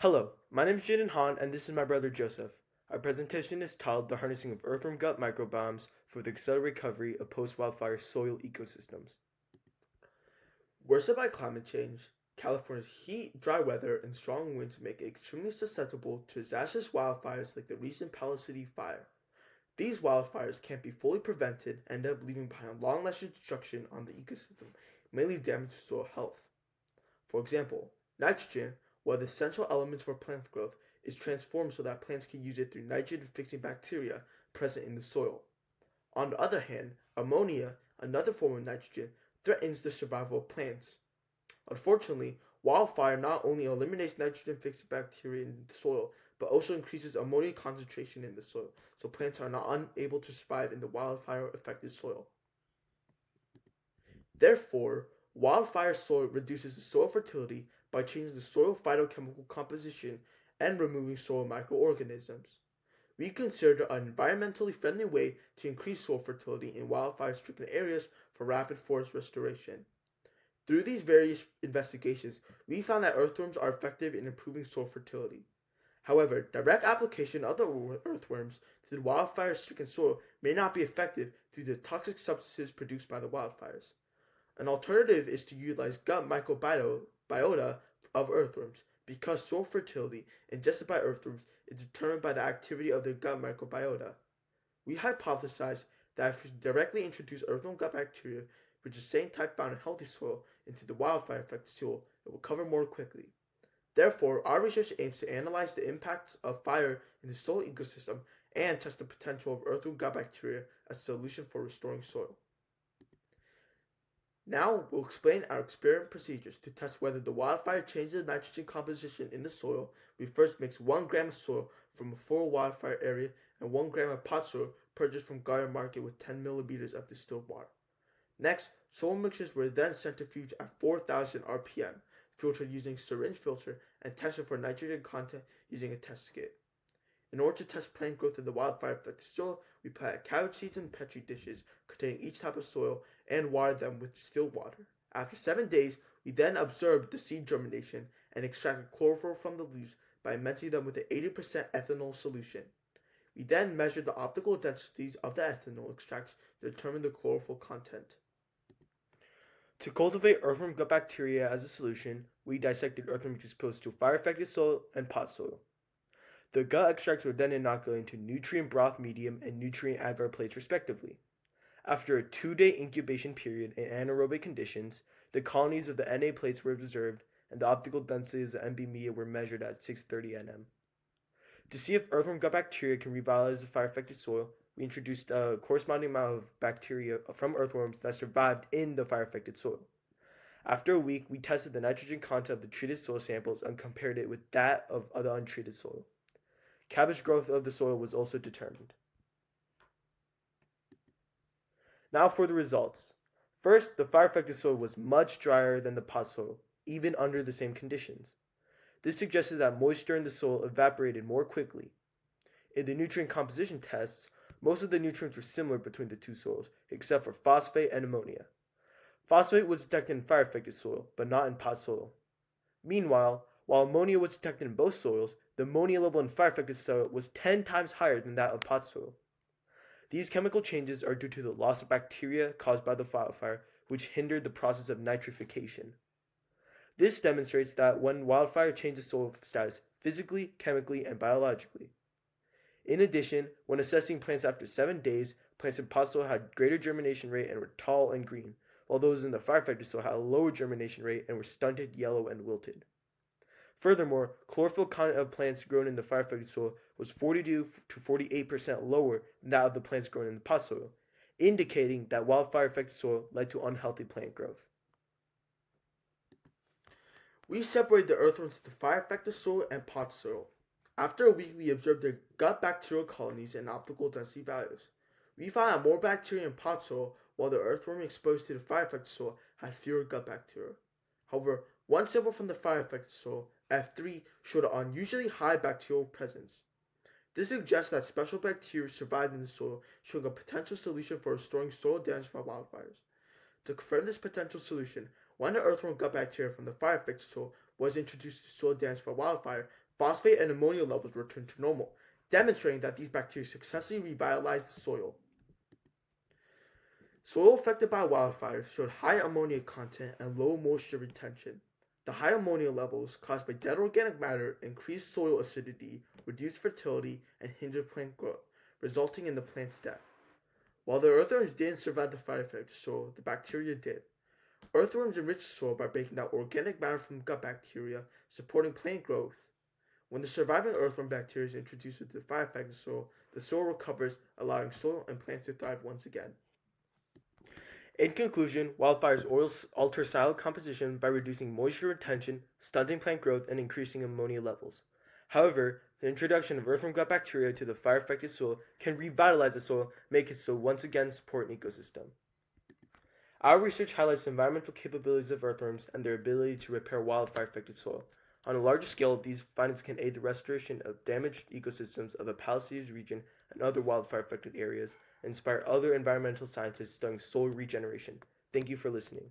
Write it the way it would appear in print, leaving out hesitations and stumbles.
Hello, my name is Jayden and this is my brother Joseph. Our presentation is titled The Harnessing of Earthworm Gut Microbiomes for the Accelerated Recovery of Post-Wildfire Soil Ecosystems. Worsened by climate change, California's heat, dry weather, and strong winds make it extremely susceptible to disastrous wildfires like the recent Palo City fire. These wildfires can't be fully prevented and end up leaving behind long-lasting destruction on the ecosystem, mainly damage to soil health. For example, nitrogen, one of the essential elements for plant growth, is transformed so that plants can use it through nitrogen-fixing bacteria present in the soil. On the other hand, ammonia, another form of nitrogen, threatens the survival of plants. Unfortunately, wildfire not only eliminates nitrogen-fixing bacteria in the soil, but also increases ammonia concentration in the soil, so plants are not unable to survive in the wildfire-affected soil. Therefore, wildfire soil reduces the soil fertility by changing the soil phytochemical composition and removing soil microorganisms. We consider an environmentally friendly way to increase soil fertility in wildfire-stricken areas for rapid forest restoration. Through these various investigations, we found that earthworms are effective in improving soil fertility. However, direct application of the earthworms to the wildfire-stricken soil may not be effective due to the toxic substances produced by the wildfires. An alternative is to utilize gut microbiota of earthworms, because soil fertility ingested by earthworms is determined by the activity of their gut microbiota. We hypothesize that if we directly introduce earthworm gut bacteria, which is the same type found in healthy soil, into the wildfire-affected soil, it will recover more quickly. Therefore, our research aims to analyze the impacts of fire in the soil ecosystem and test the potential of earthworm gut bacteria as a solution for restoring soil. Now we'll explain our experiment procedures to test whether the wildfire changes the nitrogen composition in the soil. We first mix 1 gram of soil from a full wildfire area and 1 gram of pot soil purchased from garden market with 10 milliliters of distilled water. Next, soil mixtures were then centrifuged at 4,000 RPM, filtered using syringe filter, and tested for nitrogen content using a test skid. In order to test plant growth in the wildfire-affected soil, we planted cabbage seeds in petri dishes containing each type of soil and watered them with distilled water. After 7 days, we then observed the seed germination and extracted chlorophyll from the leaves by immersing them with an 80% ethanol solution. We then measured the optical densities of the ethanol extracts to determine the chlorophyll content. To cultivate earthworm gut bacteria as a solution, we dissected earthworms exposed to fire-affected soil and pot soil. The gut extracts were then inoculated into nutrient broth medium and nutrient agar plates respectively. After a 2-day incubation period in anaerobic conditions, the colonies of the Na plates were observed and the optical densities of NB media were measured at 630 nm. To see if earthworm gut bacteria can revitalize the fire-affected soil, we introduced a corresponding amount of bacteria from earthworms that survived in the fire-affected soil. After a week, we tested the nitrogen content of the treated soil samples and compared it with that of other untreated soil. Cabbage growth of the soil was also determined. Now for the results. First, the fire-affected soil was much drier than the pot soil, even under the same conditions. This suggested that moisture in the soil evaporated more quickly. In the nutrient composition tests, most of the nutrients were similar between the two soils, except for phosphate and ammonia. Phosphate was detected in fire-affected soil, but not in pot soil. Meanwhile, while ammonia was detected in both soils, the ammonia level in fire-affected soil was 10 times higher than that of pot soil. These chemical changes are due to the loss of bacteria caused by the wildfire, which hindered the process of nitrification. This demonstrates that when wildfire changes soil status physically, chemically, and biologically. In addition, when assessing plants after 7 days, plants in pot soil had greater germination rate and were tall and green, while those in the fire-affected soil had a lower germination rate and were stunted, yellow, and wilted. Furthermore, chlorophyll content of plants grown in the fire-affected soil was 42 to 48% lower than that of the plants grown in the pot soil, indicating that wildfire-affected soil led to unhealthy plant growth. We separated the earthworms into fire-affected soil and pot soil. After a week, we observed their gut bacterial colonies and optical density values. We found that more bacteria in pot soil, while the earthworm exposed to the fire-affected soil had fewer gut bacteria. However, one sample from the fire-affected soil, F3, showed an unusually high bacterial presence. This suggests that special bacteria survived in the soil, showing a potential solution for restoring soil damaged by wildfires. To confirm this potential solution, one of the earthworm gut bacteria from the fire-affected soil was introduced to soil damaged by wildfire phosphate and ammonia levels returned to normal, demonstrating that these bacteria successfully revitalized the soil. Soil affected by wildfires showed high ammonia content and low moisture retention. The high ammonia levels caused by dead organic matter increased soil acidity, reduced fertility, and hindered plant growth, resulting in the plant's death. While the earthworms didn't survive the fire-affected soil, the bacteria did. Earthworms enrich the soil by breaking down organic matter from gut bacteria, supporting plant growth. When the surviving earthworm bacteria is introduced into the fire-affected soil, the soil recovers, allowing soil and plants to thrive once again. In conclusion, wildfires alter soil composition by reducing moisture retention, stunting plant growth, and increasing ammonia levels. However, the introduction of earthworm gut bacteria to the fire-affected soil can revitalize the soil, make it so once again support an ecosystem. Our research highlights the environmental capabilities of earthworms and their ability to repair wildfire-affected soil. On a larger scale, these findings can aid the restoration of damaged ecosystems of the Palisades region and other wildfire-affected areas, and inspire other environmental scientists studying soil regeneration. Thank you for listening.